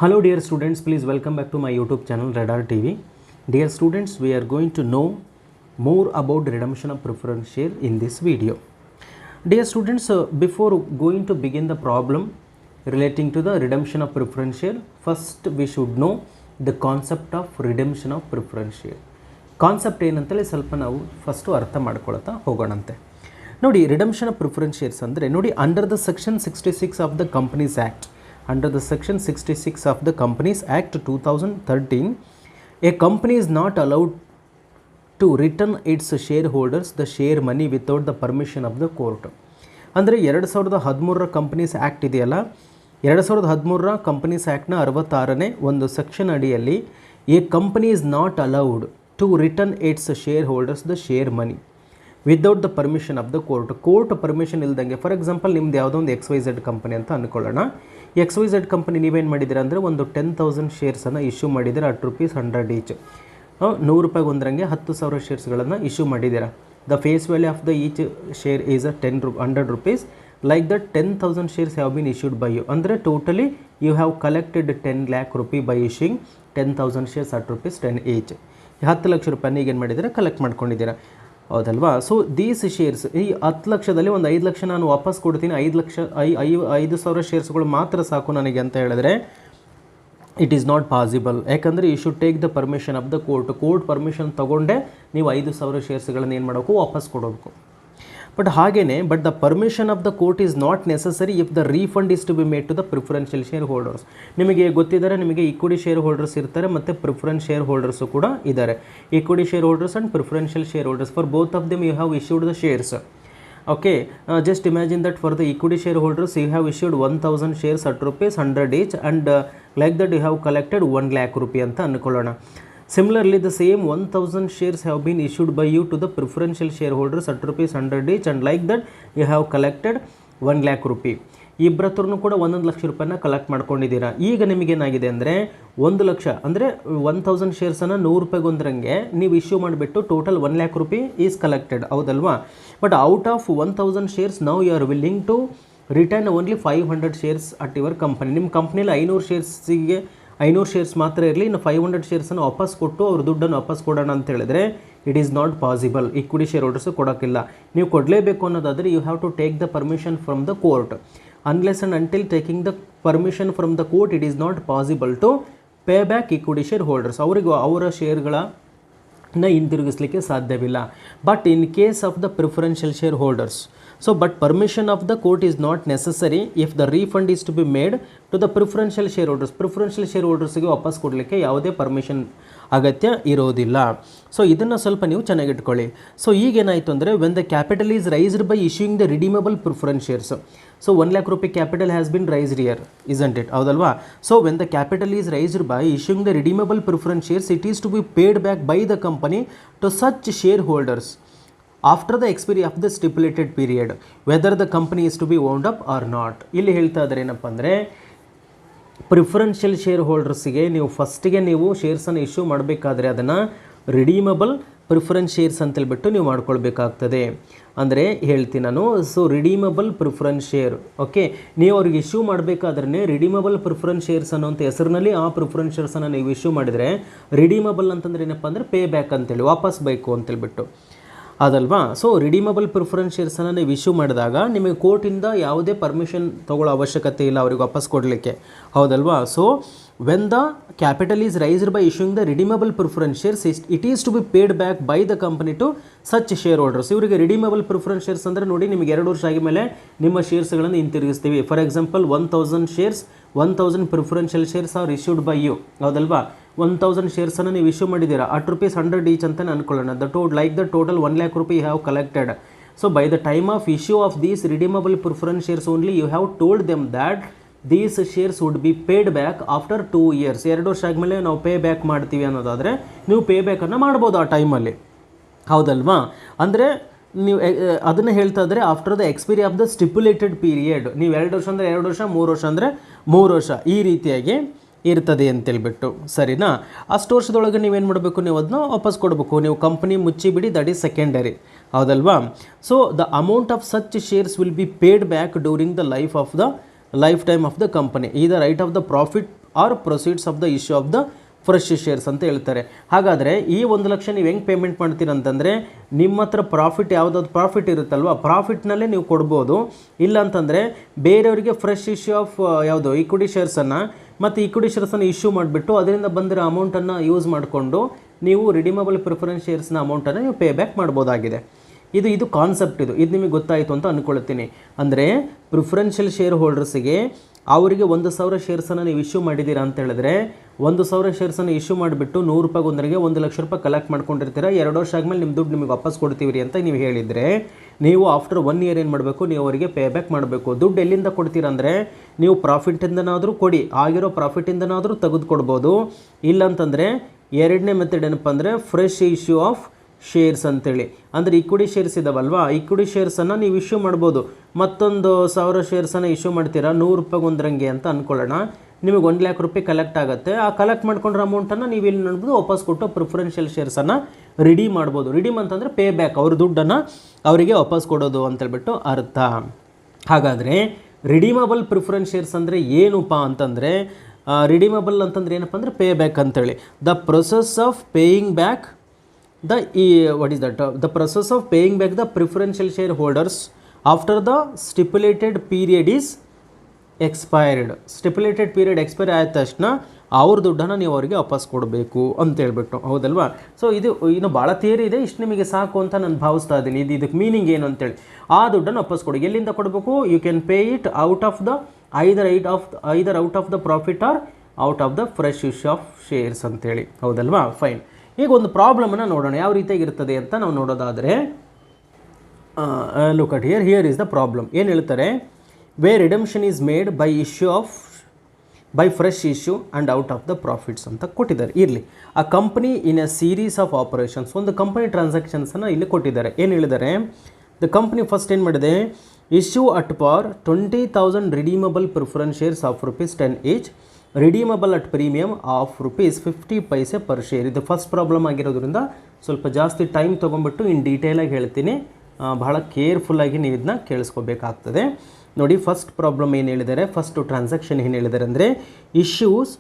Hello dear students, please welcome back to my YouTube channel Radar TV. Dear students, we are going to know more about redemption of preference share in this video. Dear students, before going to begin the problem relating to the redemption of preference share, first we should know the concept of redemption of preference share. Concept ಏನಂತಲೇ ಸ್ವಲ್ಪ ನಾವು first ಅರ್ಥ ಮಾಡ್ಕೊಳ್ತಾ ಹೋಗೋಣಂತೆ. ನೋಡಿ, redemption of preference shares ಅಂದರೆ ನೋಡಿ, under the section 66 of the companies act, under the section 66 of the Companies Act 2013, a company is not allowed to return its shareholders the share money without the permission of the court. ಅಂದರೆ 2013 companies act ಇದೆಯಲ್ಲ, 2013 companies ಆ್ಯಕ್ಟ್ನ 66ನೇ ಒಂದು section ಅಡಿಯಲ್ಲಿ a company is not allowed to return its shareholders the share money without the permission of the court permission ಇಲ್ದಂಗೆ. For example, ನಿಮ್ದು ಯಾವುದೋ ಒಂದು XYZ company ಅಂತ ಅಂದ್ಕೊಳ್ಳೋಣ. XYZ company ನೀವೇನು ಮಾಡಿದ್ದೀರಾ ಅಂದರೆ ಒಂದು 10,000 ಶೇರ್ಸನ್ನು ಇಶ್ಯೂ ಮಾಡಿದ್ದೀರಾ ಅಟ್ ₹100 ಈಚ್. ₹100 ಒಂದರಂಗೆ 10,000 ಶೇರ್ಸ್ಗಳನ್ನು ಇಶ್ಯೂ ಮಾಡಿದ್ದೀರಾ. The face value of the each share is ₹100. Like that 10,000 shares have been issued by you. ಅಂದರೆ totally you have collected ₹10 lakh by issuing 10,000 shares at ₹10 each. 10 lakh ರೂಪಾಯಿನ ಈಗೇನು ಮಾಡಿದ್ದೀರಾ, ಕಲೆಕ್ಟ್ ಮಾಡ್ಕೊಂಡಿದ್ದೀರಾ, ಹೌದಲ್ವಾ? ಸೊ ದೀಸ್ ಶೇರ್ಸ್, ಈ 10 ಲಕ್ಷದಲ್ಲಿ ಒಂದು 5 ಲಕ್ಷ ನಾನು ವಾಪಸ್ ಕೊಡ್ತೀನಿ, 5,000 ಶೇರ್ಸ್ಗಳು ಮಾತ್ರ ಸಾಕು ನನಗೆ ಅಂತ ಹೇಳಿದ್ರೆ ಇಟ್ ಈಸ್ ನಾಟ್ ಪಾಸಿಬಲ್. ಯಾಕಂದರೆ you should take the permission of the court permission ತೊಗೊಂಡೆ ನೀವು 5,000 ಶೇರ್ಸ್ಗಳನ್ನು ಏನು ಮಾಡಬೇಕು, ವಾಪಸ್ ಕೊಡೋಬೇಕು. But the permission of the court is not necessary if the refund is to be made to the preferential share holders. ನಿಮಗೆ ಗೊತ್ತಿದ್ದಾರೆ, ನಿಮಗೆ ಇಕ್ವಿಟಿ ಶೇರ್ ಹೋಲ್ಡರ್ಸ್ ಇರ್ತಾರೆ ಮತ್ತು ಪ್ರಿಫರೆನ್ಸ್ ಶೇರ್ ಹೋಲ್ಡರ್ಸು ಕೂಡ ಇದ್ದಾರೆ. Equity share holders and preferential share holders, for both of them you have issued the shares. Okay, just imagine that for the equity share holders you have issued 1,000 shares at ₹100 each and like that you have collected ₹1 lakh ಅಂತ ಅಂದ್ಕೊಳ್ಳೋಣ. Similarly, the same 1,000 shares have been issued by you to the preferential shareholders at ₹100 each and like that you have collected ₹1 lakh. ಇಬ್ಬರತ್ರನೂ ಕೂಡ 1 ಲಕ್ಷ ರೂಪಾಯಿನ collect ಮಾಡ್ಕೊಂಡಿದ್ದೀರಾ. ಈಗ ನಿಮಗೇನಾಗಿದೆ ಅಂದರೆ 1 ಲಕ್ಷ ಅಂದರೆ 1,000 ಶೇರ್ಸನ್ನು ₹100 ಒಂದರಂಗೆ ನೀವು issue ಮಾಡಿಬಿಟ್ಟು total ₹1 lakh is collected, ಹೌದಲ್ವಾ? But out of 1,000 shares now you are willing to return only 500 shares at your company. ನಿಮ್ಮ ಕಂಪ್ನಿಯಲ್ಲಿ 500 ಶೇರ್ಸ್ ಮಾತ್ರ ಇರಲಿ, ಇನ್ನು 500 ಶೇರ್ಸನ್ನು ವಾಪಸ್ ಕೊಟ್ಟು ಅವ್ರ ದುಡ್ಡನ್ನು ವಾಪಸ್ ಕೊಡೋಣ ಅಂತ ಹೇಳಿದ್ರೆ it is not possible. Equity share holders ಕೊಡೋಕ್ಕಿಲ್ಲ. ನೀವು ಕೊಡಲೇಬೇಕು ಅನ್ನೋದಾದರೆ you have to take the permission from the court. Unless and until taking the permission from the court it is not possible to pay back equity share holders. ಅವರಿಗೆ ಅವರ ಶೇರ್ಗಳನ್ನು ಹಿಂತಿರುಗಿಸಲಿಕ್ಕೆ ಸಾಧ್ಯವಿಲ್ಲ. But in case of the preferential share holders, so but permission of the court is not necessary if the refund is to be made to the preferential shareholders. preferential shareholdersಗೆ ವಾಪಸ್ ಕೊಡಲಿಕ್ಕೆ ಯಾವುದೇ permission ಅಗತ್ಯ ಇರೋದಿಲ್ಲ. ಸೊ ಇದನ್ನು ಸ್ವಲ್ಪ ನೀವು ಚೆನ್ನಾಗಿಟ್ಕೊಳ್ಳಿ. So ಈಗೇನಾಯಿತು ಅಂದರೆ when the capital is raised by issuing the redeemable preference shares. So ₹1 lakh capital has been raised here, isn't it, ಹೌದಲ್ವಾ? So when the capital is raised by issuing the redeemable preference shares it is to be paid back by the company to such share holders after the expiry of the stipulated period whether the company is to be wound up or not. ಇಲ್ಲಿ ಹೇಳ್ತಾ ಇದ್ದಾರೆ ಏನಪ್ಪ ಅಂದರೆ, preferential share ಹೋಲ್ಡರ್ಸಿಗೆ ನೀವು ಫಸ್ಟಿಗೆ ನೀವು ಶೇರ್ಸನ್ನು issue ಮಾಡಬೇಕಾದ್ರೆ ಅದನ್ನು ರಿಡೀಮಬಲ್ ಪ್ರಿಫರೆನ್ಸ್ ಶೇರ್ಸ್ ಅಂತೇಳ್ಬಿಟ್ಟು ನೀವು ಮಾಡ್ಕೊಳ್ಬೇಕಾಗ್ತದೆ. ಅಂದರೆ ಹೇಳ್ತೀನಿ ನಾನು, so redeemable preference share, okay, ನೀವು ಅವ್ರಿಗೆ ಇಶ್ಯೂ ಮಾಡಬೇಕಾದ್ರೆ ರಿಡೀಮಬಲ್ ಪ್ರಿಫರೆನ್ಸ್ ಶೇರ್ಸ್ ಅನ್ನೋಂಥ ಹೆಸರಿನಲ್ಲಿ ಆ ಪ್ರಿಫರೆನ್ಸ್ ಶೇರ್ಸನ್ನು ನೀವು ಇಶ್ಯೂ ಮಾಡಿದರೆ, ರಿಡೀಮಬಲ್ ಅಂತಂದ್ರೆ ಏನಪ್ಪ ಅಂದರೆ ಪೇ ಬ್ಯಾಕ್ ಅಂತೇಳಿ, ವಾಪಸ್ ಬೇಕು ಅಂತೇಳ್ಬಿಟ್ಟು, ಅದಲ್ವಾ? ಸೊ ರಿಡೀಮಬಲ್ ಪ್ರಿಫರೆನ್ಸ್ ಶೇರ್ಸನ್ನು ನೀವು ಇಶ್ಯೂ ಮಾಡಿದಾಗ ನಿಮಗೆ ಕೋರ್ಟಿಂದ ಯಾವುದೇ ಪರ್ಮಿಷನ್ ತೊಗೊಳ್ಳೋ ಅವಶ್ಯಕತೆ ಇಲ್ಲ ಅವ್ರಿಗೆ ವಾಪಸ್ ಕೊಡಲಿಕ್ಕೆ, ಹೌದಲ್ವಾ? So when the capital is raised by issuing the redeemable preference shares it is to be paid back by the company to such share holders. ಇವರಿಗೆ ರಿಡೀಮಬಲ್ ಪ್ರಿಫರೆನ್ಸ್ ಶೇರ್ಸ್ ಅಂದರೆ ನೋಡಿ, ನಿಮಗೆ 2 ವರ್ಷ ಆಗಿ ಮೇಲೆ ನಿಮ್ಮ ಶೇರ್ಸ್ಗಳನ್ನು ಹಿಂತಿರುಗಿಸ್ತೀವಿ. For example 1,000 shares, 1,000 preferential shares are issued by you, ಹೌದಲ್ವಾ? 1,000 ಶೇರ್ಸನ್ನು ನೀವು ಇಶ್ಯೂ ಮಾಡಿದ್ದೀರಾ ಅಟ್ ₹100 ಈಚ್ ಅಂತ ಅನ್ಕೊಳ್ಳೋಣ. Like the total ₹1 lakh you have collected. So by the time of issue of these redeemable preference shares only you have told them that these shares would be paid back after 2 years. 2 ವರ್ಷ ಆದಮೇಲೆ ನಾವು pay back ಮಾಡ್ತೀವಿ ಅನ್ನೋದಾದರೆ ನೀವು pay ಬ್ಯಾಕನ್ನು ಮಾಡ್ಬೋದು ಆ ಟೈಮಲ್ಲಿ, ಹೌದಲ್ವಾ? ಅಂದರೆ ನೀವು ಅದನ್ನು ಹೇಳ್ತಾ ಇದ್ದರೆ after the expiry of the stipulated period. ನೀವು 2 ವರ್ಷ ಅಂದರೆ 2 ವರ್ಷ, 3 ವರ್ಷ ಅಂದರೆ 3 ವರ್ಷ, ಈ ರೀತಿಯಾಗಿ ಇರ್ತದೆ ಅಂತೇಳ್ಬಿಟ್ಟು, ಸರಿನಾ? ಅಷ್ಟು ವರ್ಷದೊಳಗೆ ನೀವೇನು ಮಾಡಬೇಕು, ನೀವು ಅದನ್ನ ವಾಪಸ್ ಕೊಡಬೇಕು. ನೀವು ಕಂಪ್ನಿ ಮುಚ್ಚಿಬಿಡಿ, ದಟ್ ಈಸ್ ಸೆಕೆಂಡರಿ, ಹೌದಲ್ವಾ? So the amount of such shares will be paid back during the lifetime of the company. either right of the profit or proceeds of the issue of the fresh shares ಅಂತ ಹೇಳ್ತಾರೆ. ಹಾಗಾದರೆ ಈ 1 ಲಕ್ಷ ನೀವು ಹೆಂಗೆ payment ಮಾಡ್ತೀರ ಅಂತಂದರೆ, ನಿಮ್ಮ ಹತ್ರ ಪ್ರಾಫಿಟ್ ಯಾವುದಾದ್ರು ಪ್ರಾಫಿಟ್ ಇರುತ್ತಲ್ವ, ಪ್ರಾಫಿಟ್ನಲ್ಲೇ ನೀವು ಕೊಡ್ಬೋದು. ಇಲ್ಲ ಅಂತಂದರೆ ಬೇರೆಯವರಿಗೆ ಫ್ರೆಶ್ ಇಶ್ಯೂ ಆಫ್ ಯಾವುದು ಈಕ್ವಿಟಿ ಶೇರ್ಸನ್ನು ಮತ್ತು ಈಕ್ವಿಟಿ ಶೇರ್ಸನ್ನು ಇಶ್ಯೂ ಮಾಡಿಬಿಟ್ಟು ಅದರಿಂದ ಬಂದಿರೋ ಅಮೌಂಟನ್ನು ಯೂಸ್ ಮಾಡಿಕೊಂಡು ನೀವು ರಿಡೀಮಬಲ್ ಪ್ರಿಫರೆನ್ಸ್ ಶೇರ್ಸ್ನ ಅಮೌಂಟನ್ನು ನೀವು ಪೇ ಬ್ಯಾಕ್ ಮಾಡ್ಬೋದಾಗಿದೆ. ಇದು ಕಾನ್ಸೆಪ್ಟ್. ಇದು ನಿಮಗೆ ಗೊತ್ತಾಯಿತು ಅಂತ ಅಂದ್ಕೊಳ್ತೀನಿ. ಅಂದರೆ ಪ್ರಿಫರೆನ್ಷಿಯಲ್ ಶೇರ್ ಹೋಲ್ಡರ್ಸಿಗೆ ಅವರಿಗೆ 1,000 ಶೇರ್ಸನ್ನು ನೀವು ಇಶ್ಯೂ ಮಾಡಿದ್ದೀರಾ ಅಂತ ಹೇಳಿದ್ರೆ, 1,000 ಶೇರ್ಸನ್ನು ಇಶ್ಯೂ ಮಾಡಿಬಿಟ್ಟು 100 ರೂಪಾಯಿ ಒಂದರಿಗೆ 1 ಲಕ್ಷ ರೂಪಾಯಿ ಕಲೆಕ್ಟ್ ಮಾಡ್ಕೊಂಡಿರ್ತೀರ. 2 ವರ್ಷ ಆದಮೇಲೆ ನಿಮ್ಮ ದುಡ್ಡು ನಿಮಗೆ ವಾಪಸ್ ಕೊಡ್ತೀವಿ ಅಂತ ನೀವು ಹೇಳಿದರೆ, ನೀವು ಆಫ್ಟರ್ 1 ಇಯರ್ ಏನು ಮಾಡಬೇಕು, ನೀವು ಅವರಿಗೆ ಪೇ ಬ್ಯಾಕ್ ಮಾಡಬೇಕು. ದುಡ್ಡು ಎಲ್ಲಿಂದ ಕೊಡ್ತೀರಾ ಅಂದರೆ, ನೀವು ಪ್ರಾಫಿಟ್ಟಿಂದನಾದರೂ ಕೊಡಿ, ಆಗಿರೋ ಪ್ರಾಫಿಟ್ಟಿಂದನಾದರೂ ತೆಗೆದುಕೊಡ್ಬೋದು. ಇಲ್ಲಂತಂದರೆ ಎರಡನೇ ಮೆಥಡ್ ಏನಪ್ಪ ಅಂದರೆ ಫ್ರೆಶ್ ಇಶ್ಯೂ ಆಫ್ ಶೇರ್ಸ್ ಅಂತೇಳಿ. ಅಂದರೆ ಈಕ್ವಿಟಿ ಶೇರ್ಸ್ ಇದಾವಲ್ವಾ, ಈಕ್ವಿಟಿ ಶೇರ್ಸನ್ನು ನೀವು ಇಶ್ಯೂ ಮಾಡ್ಬೋದು. ಮತ್ತೊಂದು 1000 ಶೇರ್ಸನ್ನು ಇಶ್ಯೂ ಮಾಡ್ತೀರಾ 100 ರೂಪಾಯಿ ಒಂದರಂಗೆ ಅಂತ ಅಂದ್ಕೊಳ್ಳೋಣ. ನಿಮಗೆ 1 ಲಕ್ಷ ರೂಪಾಯಿ ಕಲೆಕ್ಟ್ ಆಗುತ್ತೆ. ಆ ಕಲೆಕ್ಟ್ ಮಾಡ್ಕೊಂಡ್ರೆ ಅಮೌಂಟನ್ನು ನೀವು ಇಲ್ಲಿ ನೋಡ್ಬೋದು ವಾಪಸ್ ಕೊಟ್ಟು ಪ್ರಿಫರೆನ್ಷಿಯಲ್ ಶೇರ್ಸನ್ನು ರಿಡೀಮ್ ಮಾಡ್ಬೋದು. ರಿಡೀಮ್ ಅಂತಂದರೆ ಪೇ ಬ್ಯಾಕ್, ಅವ್ರ ದುಡ್ಡನ್ನು ಅವರಿಗೆ ವಾಪಸ್ ಕೊಡೋದು ಅಂತೇಳ್ಬಿಟ್ಟು ಅರ್ಥ. ಹಾಗಾದರೆ ರಿಡೀಮಬಲ್ ಪ್ರಿಫರೆನ್ಸ್ ಶೇರ್ಸ್ ಅಂದರೆ ಏನಪ್ಪ ಅಂತಂದರೆ, ರಿಡೀಮಬಲ್ ಅಂತಂದ್ರೆ ಏನಪ್ಪ ಅಂದರೆ ಪೇ ಬ್ಯಾಕ್ ಅಂತೇಳಿ. The process of paying back the process of paying back the preferential shareholders after the stipulated period is expired. Stipulated period expire ಆದ ತಕ್ಷಣ ಅವ್ರ ದುಡ್ಡನ್ನು ನೀವು ಅವರಿಗೆ ವಾಪಸ್ ಕೊಡಬೇಕು ಅಂತ ಹೇಳ್ಬಿಟ್ಟು, ಹೌದಲ್ವಾ? ಸೊ ಇದು ಇನ್ನು ಭಾಳ ಥಿಯರಿ ಇದೆ, ಇಷ್ಟು ನಿಮಗೆ ಸಾಕು ಅಂತ ನಾನು ಭಾವಿಸ್ತಾ ಇದ್ದೀನಿ. ಇದಕ್ಕೆ ಮೀನಿಂಗ್ ಏನು ಅಂತೇಳಿ, ಆ ದುಡ್ಡನ್ನು ವಾಪಸ್ ಕೊಡಿ. ಎಲ್ಲಿಂದ ಕೊಡಬೇಕು? You can pay it out of the either out of the profit or out of the fresh issue of shares ಅಂತೇಳಿ, ಹೌದಲ್ವಾ? ಫೈನ್. ಈಗ ಒಂದು ಪ್ರಾಬ್ಲಮನ್ನು ನೋಡೋಣ ಯಾವ ರೀತಿಯಾಗಿರ್ತದೆ ಅಂತ ನಾವು ನೋಡೋದಾದರೆ, look at here is the problem. ಏನು ಹೇಳ್ತಾರೆ, way redemption is made by fresh issue and out of the profits ಅಂತ ಕೊಟ್ಟಿದ್ದಾರೆ. ಇರಲಿ, ಆ company in a series of operations, ಒಂದು ಕಂಪನಿ ಟ್ರಾನ್ಸಾಕ್ಷನ್ಸನ್ನು ಇಲ್ಲಿ ಕೊಟ್ಟಿದ್ದಾರೆ. ಏನು ಹೇಳಿದ್ದಾರೆ, ದ ಕಂಪ್ನಿ ಫಸ್ಟ್ ಏನು ಮಾಡಿದೆ, issue at par 20,000 redeemable preference shares of ₹10 each, redeemable at premium of ₹50 per share. ಇದು ಫಸ್ಟ್ ಪ್ರಾಬ್ಲಮ್ ಆಗಿರೋದ್ರಿಂದ ಸ್ವಲ್ಪ ಜಾಸ್ತಿ ಟೈಮ್ ತೊಗೊಂಡ್ಬಿಟ್ಟು ಇನ್ ಡೀಟೇಲಾಗಿ ಹೇಳ್ತೀನಿ, ಬಹಳ ಕೇರ್ಫುಲ್ಲಾಗಿ ನೀವು ಇದನ್ನ ಕೇಳಿಸ್ಕೋಬೇಕಾಗ್ತದೆ. ನೋಡಿ, ಫಸ್ಟ್ ಪ್ರಾಬ್ಲಮ್ ಏನು ಹೇಳಿದ್ದಾರೆ, ಫಸ್ಟು ಟ್ರಾನ್ಸಾಕ್ಷನ್ ಏನು ಹೇಳಿದ್ದಾರೆ ಅಂದರೆ, issues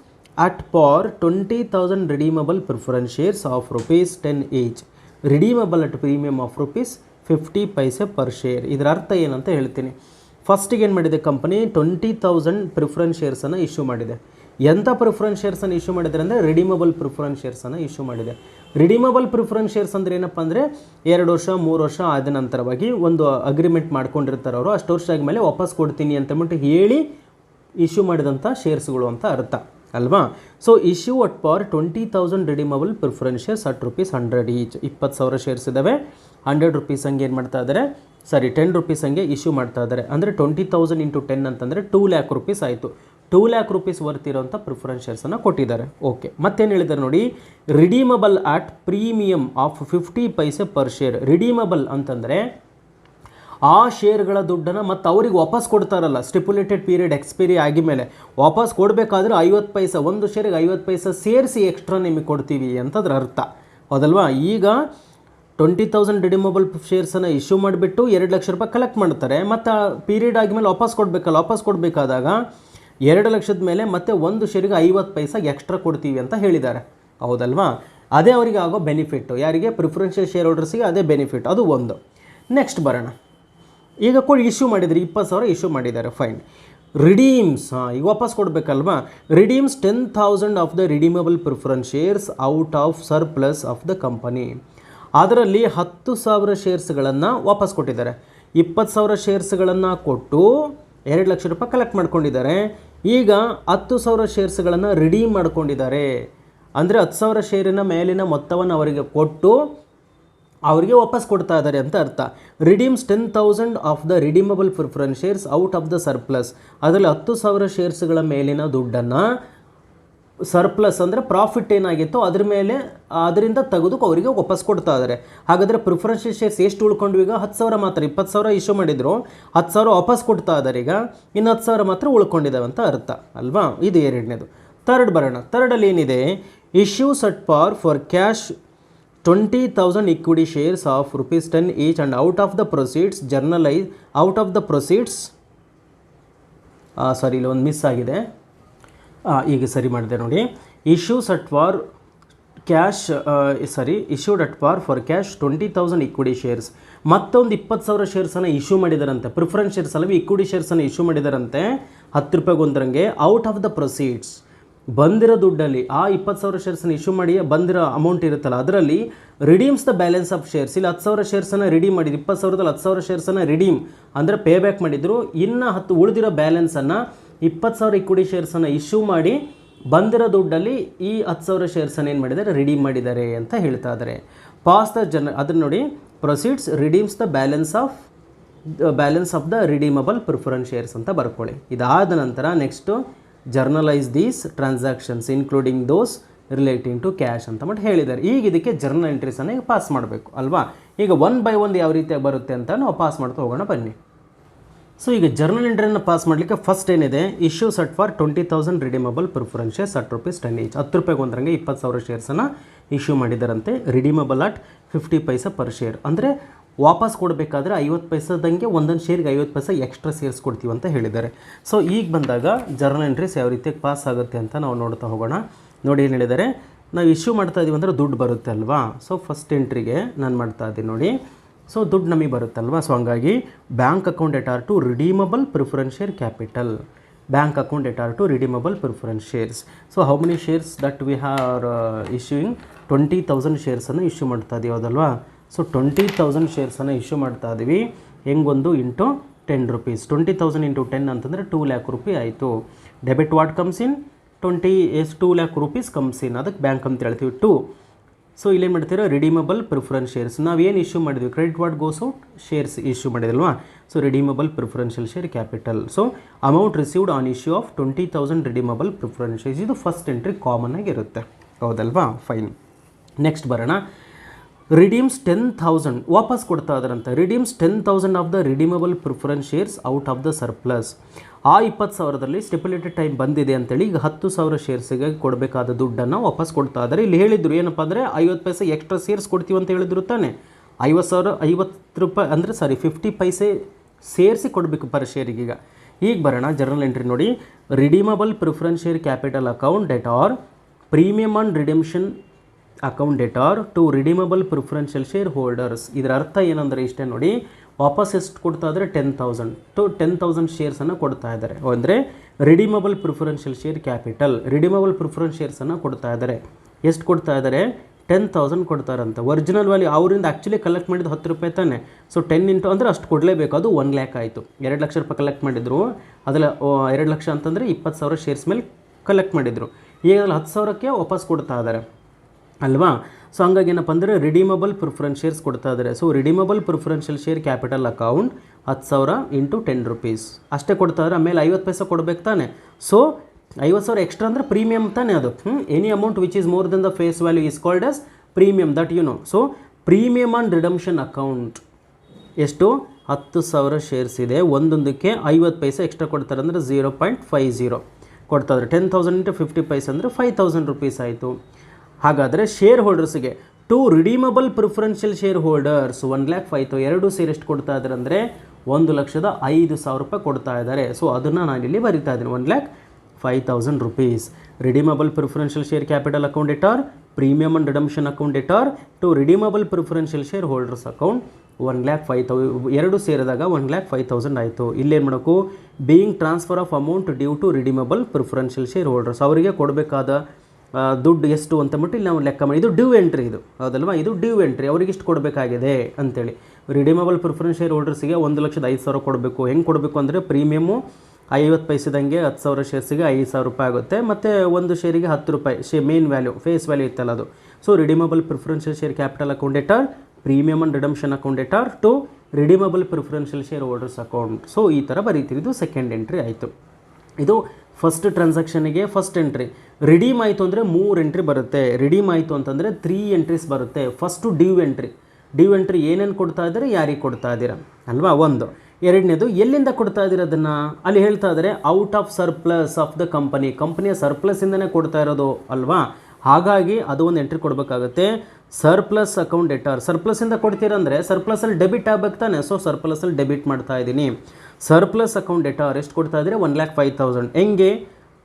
at par 20,000 redeemable preference shares of ₹10 each, redeemable at premium of ₹50 per share. ಇದರ ಅರ್ಥ ಏನಂತ ಹೇಳ್ತೀನಿ. ಫಸ್ಟಿಗೆ ಏನು ಮಾಡಿದೆ ಕಂಪನಿ, 20,000 ಪ್ರಿಫರೆನ್ಸ್ ಶೇರ್ಸನ್ನು ಇಶ್ಯೂ ಮಾಡಿದೆ. ಎಂಥ ಪ್ರಿಫರೆನ್ಸ್ ಶೇರ್ಸನ್ನು ಇಶ್ಯೂ ಮಾಡಿದ್ದಾರೆ ಅಂದರೆ, ರಿಡೀಮಬಲ್ ಪ್ರಿಫರೆನ್ಸ್ ಶೇರ್ಸನ್ನು ಇಶ್ಯೂ ಮಾಡಿದೆ. ರಿಡೀಮಬಲ್ ಪ್ರಿಫರೆನ್ಸ್ ಶೇರ್ಸ್ ಅಂದರೆ ಏನಪ್ಪ ಅಂದರೆ, 2 ವರ್ಷ 3 ವರ್ಷ ಆದ ನಂತರವಾಗಿ ಒಂದು ಅಗ್ರಿಮೆಂಟ್ ಮಾಡ್ಕೊಂಡಿರ್ತಾರೆ ಅವರು, ಅಷ್ಟು ವರ್ಷ ಆದಮೇಲೆ ವಾಪಸ್ ಕೊಡ್ತೀನಿ ಅಂತಂದ್ಬಿಟ್ಟು ಹೇಳಿ ಇಶ್ಯೂ ಮಾಡಿದಂಥ ಶೇರ್ಸ್ಗಳು ಅಂತ ಅರ್ಥ ಅಲ್ವಾ? So issue at par 20,000 redeemable preference shares at ₹100 each. 20,000 shares ಇದ್ದಾವೆ, ₹100 ಹಂಗೆ ಏನು ಮಾಡ್ತಾ ಇದ್ದಾರೆ, ₹10 ಹಂಗೆ ಇಶ್ಯೂ ಮಾಡ್ತಾ ಇದ್ದಾರೆ. ಅಂದರೆ 20,000 ಇಂಟು 10 ಅಂತಂದರೆ ₹2,00,000 ಆಯಿತು. ₹2,00,000 ವರ್ತ್ ಇರೋಂಥ ಪ್ರಿಫರೆನ್ಸ್ ಶೇರ್ಸನ್ನು ಕೊಟ್ಟಿದ್ದಾರೆ. ಓಕೆ, ಮತ್ತೇನು ಹೇಳಿದ್ದಾರೆ ನೋಡಿ, redeemable at premium of ₹50 per share. Redeemable ಅಂತಂದರೆ ಆ ಶೇರ್ಗಳ ದುಡ್ಡನ್ನು ಮತ್ತು ಅವ್ರಿಗೆ ವಾಪಸ್ ಕೊಡ್ತಾರಲ್ಲ, ಸ್ಟಿಪ್ಯುಲೇಟೆಡ್ ಪೀರಿಯಡ್ ಎಕ್ಸ್ಪೈರಿ ಆಗಿಮೇಲೆ ವಾಪಸ್ ಕೊಡಬೇಕಾದ್ರೆ 50 ಪೈಸೆ, ಒಂದು ಶೇರಿಗೆ 50 ಪೈಸೆ ಸೇರಿಸಿ ಎಕ್ಸ್ಟ್ರಾ ನಿಮಗೆ ಕೊಡ್ತೀವಿ ಅಂತದ್ರ ಅರ್ಥ, ಹೌದಲ್ವಾ? ಈಗ 20,000 ರಿಡೀಮಬಲ್ ಶೇರ್ಸನ್ನು ಇಶ್ಯೂ ಮಾಡಿಬಿಟ್ಟು 2 ಲಕ್ಷ ರೂಪಾಯಿ ಕಲೆಕ್ಟ್ ಮಾಡ್ತಾರೆ. ಮತ್ತು ಪೀರಿಯಡ್ ಆಗಿಮೇಲೆ ವಾಪಸ್ ಕೊಡಬೇಕಲ್ಲ, ವಾಪಸ್ ಕೊಡಬೇಕಾದಾಗ 2 ಲಕ್ಷದ ಮೇಲೆ ಮತ್ತೆ ಒಂದು ಶೇರಿಗೆ 50 ಪೈಸೆ ಎಕ್ಸ್ಟ್ರಾ ಕೊಡ್ತೀವಿ ಅಂತ ಹೇಳಿದ್ದಾರೆ, ಹೌದಲ್ವಾ? ಅದೇ ಅವರಿಗೆ ಆಗೋ ಬೆನಿಫಿಟ್ಟು, ಯಾರಿಗೆ? ಪ್ರಿಫರೆನ್ಷಿಯಲ್ ಶೇರ್ ಹೋಲ್ಡರ್ಸಿಗೆ ಅದೇ ಬೆನಿಫಿಟ್. ಅದು ಒಂದು. ನೆಕ್ಸ್ಟ್ ಬರೋಣ. ಈಗ ಇಶ್ಯೂ ಮಾಡಿದರೆ 20,000 ಇಶ್ಯೂ ಮಾಡಿದ್ದಾರೆ, ಫೈನ್. ರಿಡೀಮ್ಸ್, ಈಗ ವಾಪಸ್ ಕೊಡಬೇಕಲ್ವಾ? ರಿಡೀಮ್ಸ್ 10,000 of the redeemable preference shares out of surplus of the company. ಅದರಲ್ಲಿ 10,000 ಶೇರ್ಸ್ಗಳನ್ನು ವಾಪಸ್ ಕೊಟ್ಟಿದ್ದಾರೆ. 20,000 ಶೇರ್ಸ್ಗಳನ್ನು ಕೊಟ್ಟು 2 ಲಕ್ಷ ರೂಪಾಯಿ ಕಲೆಕ್ಟ್ ಮಾಡ್ಕೊಂಡಿದ್ದಾರೆ. ಈಗ 10,000 ಶೇರ್ಸ್ಗಳನ್ನು ರಿಡೀಮ್ ಮಾಡ್ಕೊಂಡಿದ್ದಾರೆ. ಅಂದರೆ 10,000 ಶೇರಿನ ಮೇಲಿನ ಮೊತ್ತವನ್ನು ಅವರಿಗೆ ಕೊಟ್ಟು ಅವರಿಗೆ ವಾಪಸ್ ಕೊಡ್ತಾ ಇದ್ದಾರೆ ಅಂತ ಅರ್ಥ. ರಿಡೀಮ್ಸ್ 10,000 of the redeemable preference shares out of the surplus. ಅದರಲ್ಲಿ 10,000 ಶೇರ್ಸ್ಗಳ ಮೇಲಿನ ದುಡ್ಡನ್ನು ಸರ್ಪ್ಲಸ್ ಅಂದರೆ ಪ್ರಾಫಿಟ್ ಏನಾಗಿತ್ತು ಅದರ ಮೇಲೆ ಅದರಿಂದ ತೆಗೆದು ಅವರಿಗೆ ವಾಪಸ್ ಕೊಡ್ತಾ ಇದ್ದಾರೆ. ಹಾಗಾದರೆ ಪ್ರಿಫರೆನ್ಷಿಯಲ್ ಶೇರ್ಸ್ ಎಷ್ಟು ಉಳ್ಕೊಂಡು? ಈಗ 10,000 ಮಾತ್ರ. 20,000 ಇಶ್ಯೂ ಮಾಡಿದ್ರು, 10,000 ವಾಪಸ್ ಕೊಡ್ತಾ ಇದ್ದಾರೆ. ಈಗ ಇನ್ನು 10,000 ಮಾತ್ರ ಉಳ್ಕೊಂಡಿದ್ದಾವೆ ಅಂತ ಅರ್ಥ ಅಲ್ವಾ? ಇದು ಎರಡನೇದು. ಥರ್ಡ್ ಬರೋಣ. ಥರ್ಡಲ್ಲಿ ಏನಿದೆ, issues at par for cash 20,000 equity shares of ₹10 each and out of the proceeds ಇಲ್ಲಿ ಒಂದು ಮಿಸ್ ಆಗಿದೆ. ಈಗ ಸರಿ ಮಾಡಿದೆ ನೋಡಿ. Issues at for cash issued at for cash 20,000 equity shares. ಮತ್ತೊಂದು 20,000 ಶೇರ್ಸನ್ನು ಇಶ್ಯೂ ಮಾಡಿದಾರಂತೆ. ಪ್ರಿಫರೆನ್ಸ್ ಶೇರ್ಸ್ ಅಲ್ಲವೇ ಇಕ್ವಿಟಿ ಶೇರ್ಸನ್ನು ಇಶ್ಯೂ ಮಾಡಿದಾರಂತೆ 10 ರೂಪಾಯಿಗೆ ಒಂದರಂಗೆ. ಔಟ್ ಆಫ್ ದ ಪ್ರೊಸೀಡ್ಸ್, ಬಂದಿರೋ ದುಡ್ಡಲ್ಲಿ ಆ 20,000 ಶೇರ್ಸನ್ನು ಇಶ್ಯೂ ಮಾಡಿ ಬಂದಿರೋ ಅಮೌಂಟ್ ಇರುತ್ತಲ್ಲ ಅದರಲ್ಲಿ ರಿಡೀಮ್ಸ್ ದ ಬ್ಯಾಲೆನ್ಸ್ ಆಫ್ ಶೇರ್ಸ್. ಇಲ್ಲಿ 10,000 ಶೇರ್ಸನ್ನು ರಿಡೀಮ್ ಮಾಡಿದ್ರು. 20,000ದಲ್ಲಿ 10,000 ಶೇರ್ಸನ್ನು ರಿಡೀಮ್ ಅಂದರೆ ಪೇ ಬ್ಯಾಕ್ ಮಾಡಿದ್ರು. ಇನ್ನು 10 ಉಳಿದಿರೋ ಬ್ಯಾಲೆನ್ಸನ್ನು 20,000 ಇಕ್ವಿಟಿ ಶೇರ್ಸನ್ನು ಇಶ್ಯೂ ಮಾಡಿ ಬಂದಿರೋ ದುಡ್ಡಲ್ಲಿ ಈ 10,000 ಶೇರ್ಸನ್ನು ಏನು ಮಾಡಿದ್ದಾರೆ, ರಿಡೀಮ್ ಮಾಡಿದ್ದಾರೆ ಅಂತ ಹೇಳ್ತಾ ಇದ್ದಾರೆ. ಪಾಸ್ ದ ಅದನ್ನು ನೋಡಿ, proceeds redeems the balance of the redeemable preference shares ಅಂತ ಬರ್ಕೊಳ್ಳಿ. ಇದಾದ ನಂತರ next journalise these transactions including those relating to cash ಅಂತ ಮಾಡಿ ಹೇಳಿದ್ದಾರೆ. ಈಗ ಇದಕ್ಕೆ ಜರ್ನಲ್ ಎಂಟ್ರೀಸನ್ನು ಈಗ ಪಾಸ್ ಮಾಡಬೇಕು ಅಲ್ವಾ. ಈಗ 1 by 1 ಯಾವ ರೀತಿಯಾಗಿ ಬರುತ್ತೆ ಅಂತ ನಾವು ಪಾಸ್ ಮಾಡ್ತಾ ಹೋಗೋಣ ಬನ್ನಿ. ಸೊ ಈಗ ಜರ್ನಲ್ ಎಂಟ್ರಿಯನ್ನು ಪಾಸ್ ಮಾಡಲಿಕ್ಕೆ ಫಸ್ಟ್ ಏನಿದೆ, issues at par 20,000 redeemable preference shares at ₹10 each. 10 ರೂಪಾಯಿಗೆ ಒಂದರಂಗೆ 20,000 ಶೇರ್ಸನ್ನು ಇಶ್ಯೂ ಮಾಡಿದಾರಂತೆ. Redeemable at 50 paise per share. ಅಂದರೆ ವಾಪಸ್ ಕೊಡಬೇಕಾದ್ರೆ 50 ಪೈಸದಂಗೆ ಒಂದೊಂದು ಶೇರ್ಗೆ 50 ಪೈಸೆ ಎಕ್ಸ್ಟ್ರಾ ಸೇರ್ಸ್ ಕೊಡ್ತೀವಿ ಅಂತ ಹೇಳಿದ್ದಾರೆ. ಸೊ ಈಗ ಬಂದಾಗ ಜರ್ನಲ್ ಎಂಟ್ರೀಸ್ ಯಾವ ರೀತಿಯಾಗಿ ಪಾಸ್ ಆಗುತ್ತೆ ಅಂತ ನಾವು ನೋಡ್ತಾ ಹೋಗೋಣ. ನೋಡಿ ಏನು ಹೇಳಿದ್ದಾರೆ, ನಾವು ಇಶ್ಯೂ ಮಾಡ್ತಾ ಇದ್ದೀವಿ ಅಂದರೆ ದುಡ್ಡು ಬರುತ್ತೆ ಅಲ್ವಾ. ಸೊ ಫಸ್ಟ್ ಎಂಟ್ರಿಗೆ ನಾನು ಮಾಡ್ತಾ ಇದ್ದೀನಿ ನೋಡಿ. ಸೊ ದುಡ್ಡು ನಮಗೆ ಬರುತ್ತಲ್ವಾ. ಸೊ ಹಂಗಾಗಿ bank account debtor to redeemable preference share capital. Bank account debtor to redeemable preference shares. So how many shares that we are issuing? 20,000 ಶೇರ್ಸನ್ನು ಇಶ್ಯೂ ಮಾಡ್ತಾ ಇದ್ದೀವಿ ಹೌದಲ್ವಾ. ಸೊ 20,000 ಶೇರ್ಸನ್ನು ಇಶ್ಯೂ ಮಾಡ್ತಾ ಇದ್ದೀವಿ. ಹೆಂಗೊಂದು ಇಂಟು 10 rupees. 20,000 ಇಂಟು 10 ಅಂತಂದರೆ 2 lakh rupees ಆಯಿತು. Debit what comes in 2 lakh rupees comes in, ಅದಕ್ಕೆ ಬ್ಯಾಂಕ್ ಅಂತ ಹೇಳ್ತೀವಿ 2. ಸೊ ಇಲ್ಲೇನು ಮಾಡ್ತೀರಾ, ರಿಡೀಮಬಲ್ ಪ್ರಿಫರೆನ್ಸ್ ಶೇರ್ಸ್ ನಾವೇನು ಇಶ್ಯೂ ಮಾಡಿದ್ವಿ, credit what goes out, shares issue ಮಾಡಿದಲ್ವಾ. So redeemable preferential share capital. So amount received on issue of 20,000 redeemable preference shares. ಇದು first entry common ಆಗಿರುತ್ತೆ ಹೌದಲ್ವಾ. ಫೈನ್. ನೆಕ್ಸ್ಟ್ ಬರೋಣ. ರಿಡೀಮ್ಸ್ 10,000 ವಾಪಸ್ ಕೊಡ್ತಾ ಇದ್ದಾರಂತೆ. ರಿಡೀಮ್ಸ್ 10,000 of the redeemable preference shares out of the surplus. ಆ 20,000ದಲ್ಲಿ stipulated time ಬಂದಿದೆ ಅಂತೇಳಿ ಈಗ 10,000 ಶೇರ್ಸಿಗೆ ಕೊಡಬೇಕಾದ ದುಡ್ಡನ್ನು ವಾಪಸ್ ಕೊಡ್ತಾ ಇದ್ದಾರೆ. ಇಲ್ಲಿ ಹೇಳಿದ್ರು ಏನಪ್ಪ ಅಂದರೆ 50 ಪೈಸೆ ಎಕ್ಸ್ಟ್ರಾ ಶೇರ್ಸ್ ಕೊಡ್ತೀವಿ ಅಂತ ಹೇಳಿದ್ರು ತಾನೆ. 50 ರೂಪಾಯಿ ಅಂದರೆ 50 ಪೈಸೆ ಸೇರಿಸಿ ಕೊಡಬೇಕು ಪರ್ ಶೇರಿಗೆ. ಈಗ ಬರೋಣ ಜರ್ನಲ್ ಎಂಟ್ರಿ ನೋಡಿ. Redeemable preference share capital account debtor premium on redemption account debtor to redeemable preferential share holders. ಇದರ ಅರ್ಥ ಏನಂದರೆ ಇಷ್ಟೇ ನೋಡಿ, ವಾಪಸ್ ಎಷ್ಟು ಕೊಡ್ತಾ ಇದ್ದಾರೆ, 10,000 ಟು 10,000 ಶೇರ್ಸನ್ನು ಕೊಡ್ತಾ ಇದ್ದಾರೆ. ಅಂದರೆ redeemable preferential share capital, redeemable preference ಶೇರ್ಸನ್ನು ಕೊಡ್ತಾ ಇದ್ದಾರೆ. ಎಷ್ಟು ಕೊಡ್ತಾ ಇದ್ದಾರೆ, 10,000 ಕೊಡ್ತಾರಂತೆ. ಒರಿಜಿನಲ್ ವ್ಯಾಲ್ಯೂ ಅವರಿಂದ ಆ್ಯಕ್ಚುಲಿ ಕಲೆಕ್ಟ್ ಮಾಡಿದ್ದು 10 ರೂಪಾಯಿ ತಾನೆ. ಸೊ 10 ಇಂಟು ಅಂದರೆ ಅಷ್ಟು ಕೊಡಲೇಬೇಕು, ಅದು 1 lakh ಆಯಿತು. 2 ಲಕ್ಷ ರೂಪಾಯಿ ಕಲೆಕ್ಟ್ ಮಾಡಿದ್ರು, ಅದಲ್ಲ 2 ಲಕ್ಷ ಅಂತಂದರೆ 20,000 ಶೇರ್ಸ್ ಮೇಲೆ ಕಲೆಕ್ಟ್ ಮಾಡಿದರು. ಈಗ ಅದ್ರಲ್ಲಿ 10,000ಕ್ಕೆ ವಾಪಸ್ ಕೊಡ್ತಾ ಇದ್ದಾರೆ ಅಲ್ವಾ. ಸೊ ಹಂಗಾಗಿ ಏನಪ್ಪ ಅಂದರೆ ರಿಡೀಮಬಲ್ ಪ್ರಿಫರೆನ್ಸ್ ಶೇರ್ಸ್ ಕೊಡ್ತಾ ಇದ್ದಾರೆ. So redeemable preferential share capital account 10,000 into 10 rupees ಅಷ್ಟೇ ಕೊಡ್ತಾ ಇದ್ದಾರೆ. ಆಮೇಲೆ 50 ಪೈಸೆ ಕೊಡಬೇಕು ತಾನೆ. ಸೊ 50,000 ಎಕ್ಸ್ಟ್ರಾ ಅಂದರೆ ಪ್ರೀಮಿಯಮ್ ತಾನೆ ಅದು. Any amount which is more than the face value is called as premium, that you know. So premium on redemption account ಎಷ್ಟು, 10,000 ಶೇರ್ಸ್ ಇದೆ. ಒಂದೊಂದಕ್ಕೆ 50 ಪೈಸೆ ಎಕ್ಸ್ಟ್ರಾ ಕೊಡ್ತಾರೆ ಅಂದರೆ 0.50 ಕೊಡ್ತಾ ಇದ್ದಾರೆ. 10,000 ಇಂಟು 50 ಪೈಸೆ ಅಂದರೆ 5,000 rupees ಆಯಿತು. ಹಾಗಾದರೆ ಶೇರ್ ಹೋಲ್ಡರ್ಸ್ಗೆ to redeemable preferential share holders 1,05,000 ಎರಡು ಸೇರಿ ಎಷ್ಟು ಕೊಡ್ತಾ ಇದ್ದಾರೆ ಅಂದರೆ 1,05,000 ರೂಪಾಯಿ ಕೊಡ್ತಾ ಇದ್ದಾರೆ. ಸೊ ಅದನ್ನು ನಾನಿಲ್ಲಿ ಬರಿತಾ ಇದ್ದೀನಿ, 1,05,000 rupees. Redeemable preferential share capital account debtor premium and redemption account debtor to redeemable preferential share holders account 1,05,000 ಎರಡು ಸೇರಿದಾಗ 1,05,000 ಆಯಿತು. ಇಲ್ಲೇನು ಮಾಡೋಕ್ಕೂ being transfer of amount due to redeemable preferential share holders, ಅವರಿಗೆ ಕೊಡಬೇಕಾದ ದುಡ್ಡು ಎಷ್ಟು ಅಂತಂದ್ಬಿಟ್ಟು ಇಲ್ಲಿ ನಾವು ಲೆಕ್ಕ ಮಾಡಿ, ಇದು ಡ್ಯೂ ಎಂಟ್ರಿ ಇದು ಹೌದಲ್ವಾ. ಇದು ಡ್ಯೂ ಎಂಟ್ರಿ, ಅವ್ರಿಗೆ ಇಷ್ಟು ಕೊಡಬೇಕಾಗಿದೆ ಅಂತೇಳಿ. ರಿಡೀಮಬಲ್ ಪ್ರಿಫರೆನ್ಸ್ ಶೇರ್ ಹೋಲ್ಡರ್ಸಿಗೆ 1,05,000 ಕೊಡಬೇಕು. ಹೆಂಗೆ ಕೊಡಬೇಕು ಅಂದರೆ ಪ್ರೀಮಿಯಮ್ಮು 50 ಪೈಸೆದಂಗೆ 10,000 ಶೇರ್ಸಿಗೆ 5,000 ರೂಪಾಯಿ ಆಗುತ್ತೆ. ಮತ್ತು ಒಂದು ಶೇರಿಗೆ 10 ರೂಪಾಯಿ ಮೇನ್ ವ್ಯಾಲ್ಯೂ ಫೇಸ್ ವ್ಯಾಲ್ಯೂ ಇತ್ತಲ್ಲ ಅದು. So redeemable preferential share capital account debtor premium and redemption account debtor to redeemable preferential share holders account. So ಈ ಥರ ಬರೀತೀವಿ. ಇದು ಸೆಕೆಂಡ್ ಎಂಟ್ರಿ ಆಯಿತು. ಇದು ಫಸ್ಟ್ ಟ್ರಾನ್ಸಾಕ್ಷನಿಗೆ ಫಸ್ಟ್ ಎಂಟ್ರಿ. ರಿಡೀಮ್ ಆಯಿತು ಅಂದರೆ 3 ಎಂಟ್ರಿ ಬರುತ್ತೆ. ರಿಡೀಮ್ ಆಯಿತು ಅಂತಂದರೆ 3 ಎಂಟ್ರೀಸ್ ಬರುತ್ತೆ. First due entry. Due entry ಏನೇನು ಕೊಡ್ತಾ ಇದ್ದಾರೆ, ಯಾರಿಗೆ ಕೊಡ್ತಾ ಇದ್ದೀರಾ ಅಲ್ವಾ, ಒಂದು. ಎರಡನೇದು ಎಲ್ಲಿಂದ ಕೊಡ್ತಾ ಇದ್ದೀರ ಅದನ್ನು, ಅಲ್ಲಿ ಹೇಳ್ತಾ ಇದ್ದಾರೆ out of surplus of the ಕಂಪನಿಯ ಸರ್ಪ್ಲಸ್ಸಿಂದನೇ ಕೊಡ್ತಾ ಇರೋದು ಅಲ್ವಾ. ಹಾಗಾಗಿ ಅದು ಒಂದು ಎಂಟ್ರಿ ಕೊಡಬೇಕಾಗುತ್ತೆ. ಸರ್ಪ್ಲಸ್ ಅಕೌಂಟ್ ಎಟ್ ಆರ್ ಸರ್ಪ್ಲಸ್ಸಿಂದ ಕೊಡ್ತೀರಂದರೆ ಸರ್ಪ್ಲಸಲ್ಲಿ ಡೆಬಿಟ್ ಆಗಬೇಕು ತಾನೆ. ಸೊ ಸರ್ಪ್ಲಸಲ್ಲಿ ಡೆಬಿಟ್ ಮಾಡ್ತಾ ಇದ್ದೀನಿ. ಸರ್ಪ್ಲಸ್ ಅಕೌಂಟ್ ಎಟ್ ಆರ್ ಎಷ್ಟು ಕೊಡ್ತಾ ಇದ್ದೀರಿ, 1,05,000. ಹೆಂಗೆ,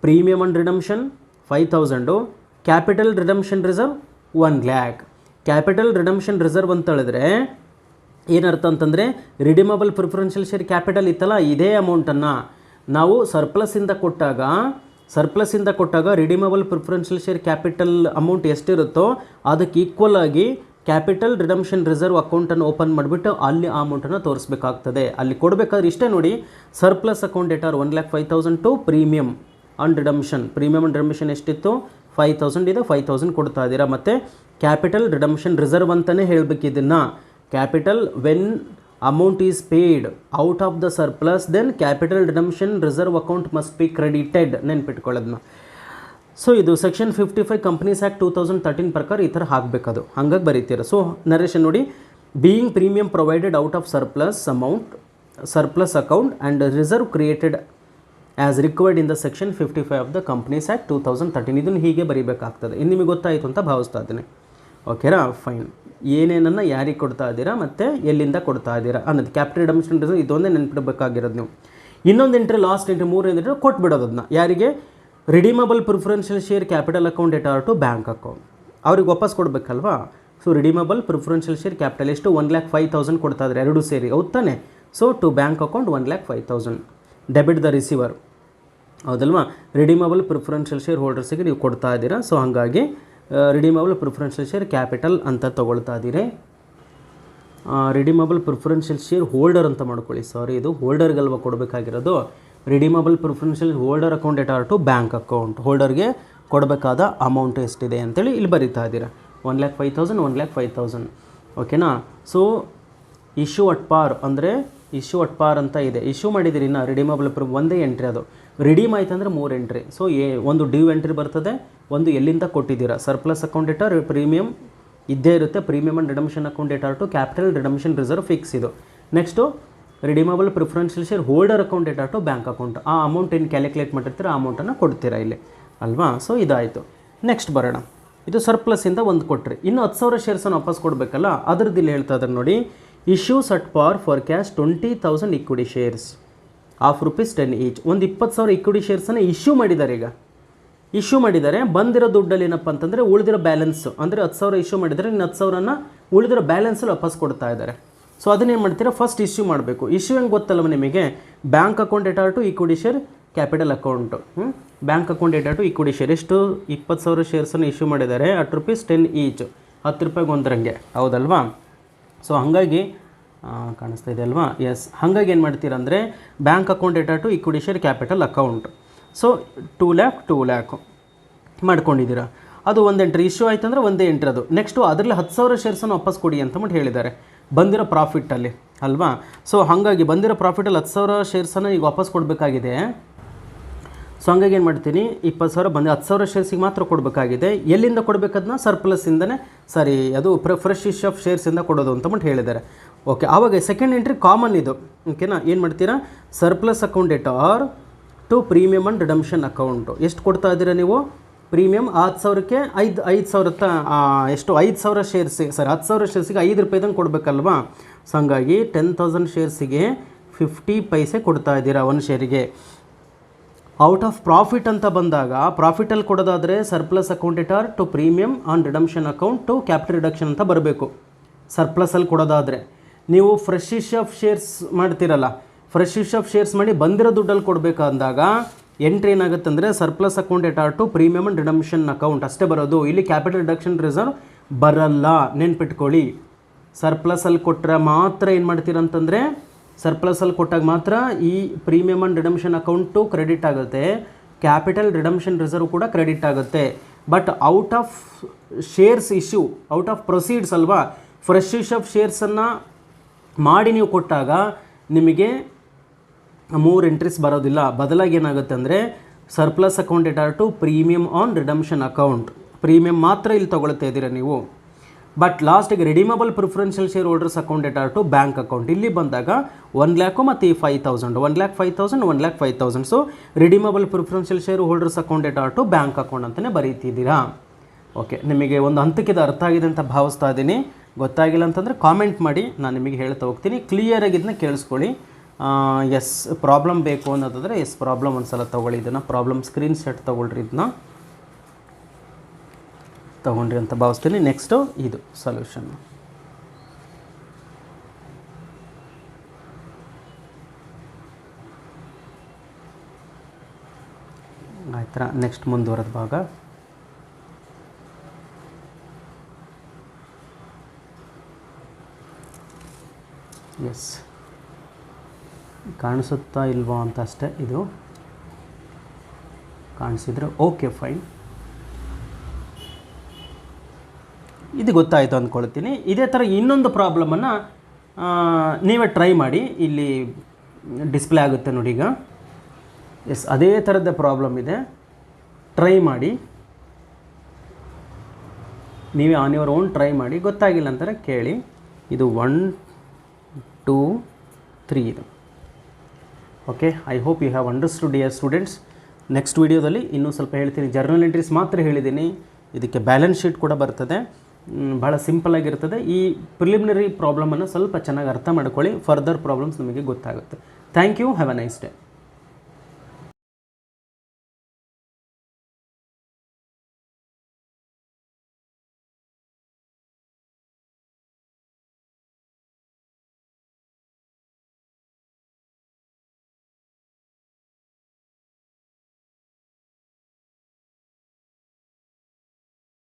premium on redemption 5000, capital redemption reserve 1 lakh. Capital redemption reserve ಅಂತ ಹೇಳಿದ್ರೆ ಏನರ್ಥ ಅಂತಂದರೆ ರಿಡೀಮಬಲ್ ಪ್ರಿಫರೆನ್ಷಿಯಲ್ ಶೇರ್ ಕ್ಯಾಪಿಟಲ್ ಇತ್ತಲ್ಲ, ಇದೇ ಅಮೌಂಟನ್ನು ನಾವು ಸರ್ಪ್ಲಸ್ಸಿಂದ ಕೊಟ್ಟಾಗ redeemable preferential share capital amount ಎಷ್ಟಿರುತ್ತೋ ಅದಕ್ಕೆ ಈಕ್ವಲ್ ಆಗಿ ಕ್ಯಾಪಿಟಲ್ ರಿಡಮ್ಷನ್ ರಿಸರ್ವ್ ಅಕೌಂಟನ್ನು ಓಪನ್ ಮಾಡಿಬಿಟ್ಟು ಅಲ್ಲಿ ಆ ಅಮೌಂಟನ್ನು ತೋರಿಸ್ಬೇಕಾಗ್ತದೆ. ಅಲ್ಲಿ ಕೊಡಬೇಕಾದ್ರೆ ಇಷ್ಟೇ ನೋಡಿ, surplus account debtor 1,05,000 to premium on redemption. Premium on redemption ಎಷ್ಟಿತ್ತು 5,000 ಇದೆ, 5,000 ಕೊಡ್ತಾ ಇದ್ದೀರಾ. ಮತ್ತು ಕ್ಯಾಪಿಟಲ್ ರಿಡಮ್ಷನ್ ರಿಸರ್ವ್ ಅಂತಲೇ ಹೇಳಬೇಕು ಇದನ್ನು. Capital when amount is paid out of the surplus then capital redemption reserve account must be credited, ನೆನ್ಪಿಟ್ಕೊಳ್ಳೋದನ್ನ. ಸೊ ಇದು ಸೆಕ್ಷನ್ 55 ಕಂಪ್ನೀಸ್ ಆ್ಯಕ್ಟ್ 2013 ಪ್ರಕಾರ ಈ ಥರ ಹಾಕಬೇಕದು, ಹಂಗಾಗಿ ಬರೀತೀರ. ಸೊ ನರೇಶನ್ ನೋಡಿ, being premium provided out of surplus account and reserve created as required in the section 55 of the companies act 2013. ಇದನ್ನು ಹೀಗೆ ಬರೀಬೇಕಾಗ್ತದೆ. ಇನ್ನು ನಿಮಗೆ ಗೊತ್ತಾಯಿತು ಅಂತ ಭಾವಿಸ್ತಾ ಇದ್ದೀನಿ. ಓಕೆನಾ, ಫೈನ್. ಏನೇನನ್ನು ಯಾರಿಗೆ ಕೊಡ್ತಾ ಇದ್ದೀರಾ ಮತ್ತು ಎಲ್ಲಿಂದ ಕೊಡ್ತಾ ಇದ್ದೀರಾ ಅನ್ನೋದು ಕ್ಯಾಪಿಟಲ್ ರಿಡಮ್ಷನ್ ರಿಸರ್ವ್ ಇದೊಂದೇ ನೆನ್ಪಿಡಬೇಕಾಗಿರೋದು ನೀವು. ಇನ್ನೊಂದು ಎಂಟ್ರಿ, ಲಾಸ್ಟ್ ಎಂಟ್ರಿ, 3 ಎಂಟ್ರಿ ಕೊಟ್ಬಿಡೋದು ಅದನ್ನ ಯಾರಿಗೆ, redeemable preferential share capital account debtor to bank account, ಅವ್ರಿಗೆ ವಾಪಸ್ ಕೊಡಬೇಕಲ್ವಾ. So redeemable preferential share capital ಎಷ್ಟು 1,05,000 ಕೊಡ್ತಾ ಇದ್ದಾರೆ, ಎರಡೂ ಸೇರಿ, ಹೌದು ತಾನೆ. So to bank account 1,05,000, debit the receiver, ಹೌದಲ್ವಾ. ರಿಡೀಮಬಲ್ ಪ್ರಿಫರೆನ್ಷಿಯಲ್ ಶೇರ್ ಹೋಲ್ಡರ್ಸಿಗೆ ನೀವು ಕೊಡ್ತಾ ಇದ್ದೀರಾ. ಸೊ ಹಾಗಾಗಿ ರಿಡೀಮಬಲ್ ಪ್ರಿಫರೆನ್ಷಿಯಲ್ ಶೇರ್ ಕ್ಯಾಪಿಟಲ್ ಅಂತ ತೊಗೊಳ್ತಾ ಇದ್ದೀರಿ. ರಿಡೀಮಬಲ್ ಪ್ರಿಫರೆನ್ಷಿಯಲ್ ಶೇರ್ ಹೋಲ್ಡರ್ ಅಂತ ಮಾಡ್ಕೊಳ್ಳಿ, ಸಾರಿ ಇದು ಹೋಲ್ಡರ್ಗಲ್ವ ಕೊಡಬೇಕಾಗಿರೋದು. Redeemable preferential holder account debtor to bank account, ಹೋಲ್ಡರ್ಗೆ ಕೊಡಬೇಕಾದ ಅಮೌಂಟ್ ಎಷ್ಟಿದೆ ಅಂತೇಳಿ ಇಲ್ಲಿ ಬರೀತಾ ಇದ್ದೀರಾ. 1,05,000, 1,05,000, ಓಕೆನಾ. ಸೊ ಇಶ್ಯೂ ಅಟ್ ಪಾರ್ ಅಂದರೆ ಇಶ್ಯೂ ಅಟ್ ಪಾರ್ ಅಂತ ಇದೆ, ಇಶ್ಯೂ ಮಾಡಿದ್ದೀರಿ. ಇನ್ನು ರಿಡೀಮಬಲ್ ಒಂದೇ ಎಂಟ್ರಿ, ಅದು ರಿಡೀಮ್ ಆಯ್ತು ಅಂದರೆ 3 ಎಂಟ್ರಿ. ಸೊ ಒಂದು ಡ್ಯೂ ಎಂಟ್ರಿ ಬರ್ತದೆ, ಒಂದು ಎಲ್ಲಿಂದ ಕೊಟ್ಟಿದ್ದೀರಾ. ಸರ್ಪ್ಲಸ್ ಅಕೌಂಟ್ ಡೇಟಾರ್ ಪ್ರೀಮಿಯಮ್ ಇದ್ದೇ ಇರುತ್ತೆ, premium and redemption account debtor to capital redemption reserve fix ಇದು. Next redeemable preferential share holder account debtor to bank account, ಆ ಅಮೌಂಟ್ ಏನು ಕ್ಯಾಲ್ಕುಲೇಟ್ ಮಾಡಿರ್ತೀರ ಆ ಅಮೌಂಟನ್ನು ಕೊಡ್ತೀರಾ ಇಲ್ಲಿ, ಅಲ್ವಾ. ಸೊ ಇದಾಯಿತು. ನೆಕ್ಸ್ಟ್ ಬರೋಣ, ಇದು ಸರ್ಪ್ಲಸ್ಸಿಂದ ಒಂದು ಕೊಟ್ಟರೆ, ಇನ್ನು 10,000 ಶೇರ್ಸನ್ನು ವಾಪಸ್ ಕೊಡಬೇಕಲ್ಲ, ಅದ್ರದ್ದು ಇಲ್ಲಿ ಹೇಳ್ತಾ ಇದ್ದಾರೆ ನೋಡಿ. Issues at par for cash 20,000 equity shares of ₹10 each. ಒಂದು 20,000 ಇಕ್ವಿಟಿ ಶೇರ್ಸನ್ನು ಇಶ್ಯೂ ಮಾಡಿದ್ದಾರೆ. ಈಗ ಇಶ್ಯೂ ಮಾಡಿದ್ದಾರೆ, ಬಂದಿರೋ ದುಡ್ಡಲ್ಲಿ ಏನಪ್ಪ ಅಂತಂದರೆ ಉಳಿದಿರೋ ಬ್ಯಾಲೆನ್ಸು, ಅಂದರೆ 10,000 ಇಶ್ಯೂ ಮಾಡಿದರೆ ಇನ್ನು 10,000ನ ಉಳಿದಿರೋ ಬ್ಯಾಲೆನ್ಸಲ್ಲಿ ವಾಪಸ್ ಕೊಡ್ತಾ ಇದ್ದಾರೆ. ಸೊ ಅದನ್ನೇನು ಮಾಡ್ತೀರಾ, ಫಸ್ಟ್ ಇಶ್ಯೂ ಮಾಡಬೇಕು. ಇಶ್ಯೂ ಹೆಂಗೆ ಗೊತ್ತಲ್ವ ನಿಮಗೆ, bank account debtor to equity share capital account. Bank account debtor to equity share ಎಷ್ಟು 20,000 ಶೇರ್ಸನ್ನು ಇಶ್ಯೂ ಮಾಡಿದ್ದಾರೆ at ₹10 ಈಚ್, ₹10 ಒಂದರಂಗೆ, ಹೌದಲ್ವಾ. ಸೊ ಹಾಗಾಗಿ ಕಾಣಿಸ್ತಾ ಇದೆ ಅಲ್ವಾ, ಎಸ್. ಹಾಗಾಗಿ ಏನು ಮಾಡ್ತೀರಾ ಅಂದರೆ bank account debtor to equity share capital account. So 2 lakh ಮಾಡ್ಕೊಂಡಿದ್ದೀರಾ. ಅದು ಒಂದು ಎಂಟ್ರಿ ಇಶ್ಯೂ ಆಯ್ತು ಅಂದರೆ ಒಂದೇ ಎಂಟ್ರಿ ಅದು. ನೆಕ್ಸ್ಟು ಅದರಲ್ಲಿ 10,000 ಶೇರ್ಸನ್ನು ವಾಪಸ್ ಕೊಡಿ ಅಂತ ಹೇಳಿದ್ದಾರೆ ಬಂದಿರೋ ಪ್ರಾಫಿಟ್ಟಲ್ಲಿ, ಅಲ್ವಾ. ಸೊ ಹಾಗಾಗಿ ಬಂದಿರೋ ಪ್ರಾಫಿಟಲ್ಲಿ 10,000 ಶೇರ್ಸನ್ನು ಈಗ ವಾಪಸ್ ಕೊಡಬೇಕಾಗಿದೆ. ಸೊ ಹಂಗಾಗಿ ಏನು ಮಾಡ್ತೀನಿ, 20,000 ಬಂದು 10,000 ಶೇರ್ಸಿಗೆ ಮಾತ್ರ ಕೊಡಬೇಕಾಗಿದೆ. ಎಲ್ಲಿಂದ ಕೊಡಬೇಕದನ್ನ, ಸರ್ಪ್ಲಸ್ಸಿಂದನೇ, ಸಾರಿ ಅದು ಫ್ರೆಶ್ ಇಶ್ಯೂ ಆಫ್ ಶೇರ್ಸಿಂದ ಕೊಡೋದು ಅಂತ ಹೇಳಿದ್ದಾರೆ. ಓಕೆ, ಆವಾಗ ಸೆಕೆಂಡ್ ಎಂಟ್ರಿ ಕಾಮನ್ ಇದು, ಓಕೆನಾ. ಏನು ಮಾಡ್ತೀರಾ, surplus account debtor to premium and redemption account. ಎಷ್ಟು ಕೊಡ್ತಾ ಇದ್ದೀರಾ ನೀವು, ಪ್ರೀಮಿಯಮ್ 10,000ಕ್ಕೆ 5,000 ಎಷ್ಟು 5,000 ಶೇರ್ಸಿಗೆ, ಸರಿ 10,000 ಶೇರ್ಸಿಗೆ ₹5 ಕೊಡಬೇಕಲ್ವಾ. ಸೊ ಹಂಗಾಗಿ 10,000 ಶೇರ್ಸಿಗೆ 50 ಪೈಸೆ ಕೊಡ್ತಾ ಇದ್ದೀರಾ ಒಂದು ಶೇರಿಗೆ. ಔಟ್ ಆಫ್ ಪ್ರಾಫಿಟ್ ಅಂತ ಬಂದಾಗ, ಪ್ರಾಫಿಟಲ್ಲಿ ಕೊಡೋದಾದರೆ surplus account debtor to premium on redemption account to capital reduction ಅಂತ ಬರಬೇಕು. ಸರ್ಪ್ಲಸಲ್ಲಿ ಕೊಡೋದಾದರೆ ನೀವು ಫ್ರೆಶ್ ಇಶ್ಯೂ ಆಫ್ ಶೇರ್ಸ್ ಮಾಡ್ತೀರಲ್ಲ, ಫ್ರೆಶ್ ಇಶ್ಯೂ ಆಫ್ ಶೇರ್ಸ್ ಮಾಡಿ ಬಂದಿರೋ ದುಡ್ಡಲ್ಲಿ ಕೊಡಬೇಕಂದಾಗ ಎಂಟ್ರಿ ಏನಾಗುತ್ತೆ ಅಂದರೆ surplus account debtor to premium and redemption account ಅಷ್ಟೇ ಬರೋದು. ಇಲ್ಲಿ ಕ್ಯಾಪಿಟಲ್ ರಿಡಕ್ಷನ್ ರಿಸರ್ವ್ ಬರಲ್ಲ, ನೆನ್ಪಿಟ್ಕೊಳ್ಳಿ. ಸರ್ಪ್ಲಸಲ್ಲಿ ಕೊಟ್ಟರೆ ಮಾತ್ರ ಏನು ಮಾಡ್ತೀರಂತಂದರೆ, ಸರ್ಪ್ಲಸಲ್ಲಿ ಕೊಟ್ಟಾಗ ಮಾತ್ರ ಈ premium and redemption account credit ಆಗುತ್ತೆ, ಕ್ಯಾಪಿಟಲ್ ರಿಡಮ್ಷನ್ ರಿಸರ್ವ್ ಕೂಡ ಕ್ರೆಡಿಟ್ ಆಗುತ್ತೆ. But out of shares issue, out of proceeds ಅಲ್ವಾ, ಫ್ರೆಶ್ ಇಶ್ಯೂ ಆಫ್ ಶೇರ್ಸನ್ನು ಮಾಡಿ ನೀವು ಕೊಟ್ಟಾಗ ನಿಮಗೆ 3 ಎಂಟ್ರೀಸ್ ಬರೋದಿಲ್ಲ. ಬದಲಾಗಿ ಏನಾಗುತ್ತೆ ಅಂದರೆ surplus account debtor to premium on redemption account, premium ಮಾತ್ರ ಇಲ್ಲಿ ತೊಗೊಳ್ತಾ ಇದ್ದೀರಾ ನೀವು. ಬಟ್ ಲಾಸ್ಟಿಗೆ redeemable preferential share holders account debtor to bank account, ಇಲ್ಲಿ ಬಂದಾಗ 1 lakh ಮತ್ತು 5,000, 1,05,000, 1,05,000. So redeemable preferential share holders account debtor to bank account ಅಂತಲೇ ಬರೀತಿದ್ದೀರಾ. ಓಕೆ, ನಿಮಗೆ ಒಂದು ಹಂತಕ್ಕೆ ಇದು ಅರ್ಥ ಆಗಿದೆ ಅಂತ ಭಾವಿಸ್ತಾ ಇದ್ದೀನಿ. ಗೊತ್ತಾಗಿಲ್ಲ ಅಂತಂದರೆ ಕಾಮೆಂಟ್ ಮಾಡಿ, ನಾನು ನಿಮಗೆ ಹೇಳ್ತಾ ಹೋಗ್ತೀನಿ. ಕ್ಲಿಯರಾಗಿ ಇದನ್ನ ಕೇಳಿಸ್ಕೊಳ್ಳಿ. ಎಸ್ ಪ್ರಾಬ್ಲಮ್ ಬೇಕು ಅನ್ನೋದಾದರೆ ಎಸ್ ಪ್ರಾಬ್ಲಮ್ ಒಂದು ಸಲ ತೊಗೊಳ್ಳಿ, ಇದನ್ನು ಪ್ರಾಬ್ಲಮ್ ಸ್ಕ್ರೀನ್ ಶಾಟ್ ತೊಗೊಳ್ರಿ, ಇದನ್ನ ತೊಗೊಂಡ್ರಿ ಅಂತ ಭಾವಿಸ್ತೀನಿ. ನೆಕ್ಸ್ಟು ಇದು ಸೊಲ್ಯೂಷನ್. ಆಯ್ತಾ, ನೆಕ್ಸ್ಟ್ ಮುಂದುವರೆದ ಭಾಗ. ಎಸ್ ಕಾಣಿಸುತ್ತಾ ಇಲ್ವಾ ಅಂತ ಅಷ್ಟೇ, ಇದು ಕಾಣಿಸಿದ್ರೆ ಓಕೆ ಫೈನ್. ಇದು ಗೊತ್ತಾಯಿತು ಅಂದ್ಕೊಳ್ತೀನಿ. ಇದೇ ಥರ ಇನ್ನೊಂದು ಪ್ರಾಬ್ಲಮನ್ನು ನೀವೇ ಟ್ರೈ ಮಾಡಿ, ಇಲ್ಲಿ ಡಿಸ್ಪ್ಲೇ ಆಗುತ್ತೆ ನೋಡಿ ಈಗ. ಎಸ್ ಅದೇ ಥರದ ಪ್ರಾಬ್ಲಮ್ ಇದೆ, ಟ್ರೈ ಮಾಡಿ, ನೀವೇ ಆನ್ ಯುವರ್ ಓನ್ ಟ್ರೈ ಮಾಡಿ. ಗೊತ್ತಾಗಿಲ್ಲ ಅಂತಾರೆ ಕೇಳಿ. ಇದು 1 2 3 ಇದು. Okay, I hope you have understood dear students. Next ವೀಡಿಯೋದಲ್ಲಿ ಇನ್ನೂ ಸ್ವಲ್ಪ ಹೇಳ್ತೀನಿ. ಜರ್ನಲ್ ಎಂಟ್ರೀಸ್ ಮಾತ್ರ ಹೇಳಿದ್ದೀನಿ, ಇದಕ್ಕೆ ಬ್ಯಾಲೆನ್ಸ್ ಶೀಟ್ ಕೂಡ ಬರ್ತದೆ, ಭಾಳ ಸಿಂಪಲ್ಲಾಗಿರ್ತದೆ. ಈ ಪ್ರಿಲಿಮಿನರಿ ಪ್ರಾಬ್ಲಮನ್ನು ಸ್ವಲ್ಪ ಚೆನ್ನಾಗಿ ಅರ್ಥ ಮಾಡ್ಕೊಳ್ಳಿ, ಫರ್ದರ್ ಪ್ರಾಬ್ಲಮ್ಸ್ ನಿಮಗೆ ಗೊತ್ತಾಗುತ್ತೆ. Thank you, have a nice day.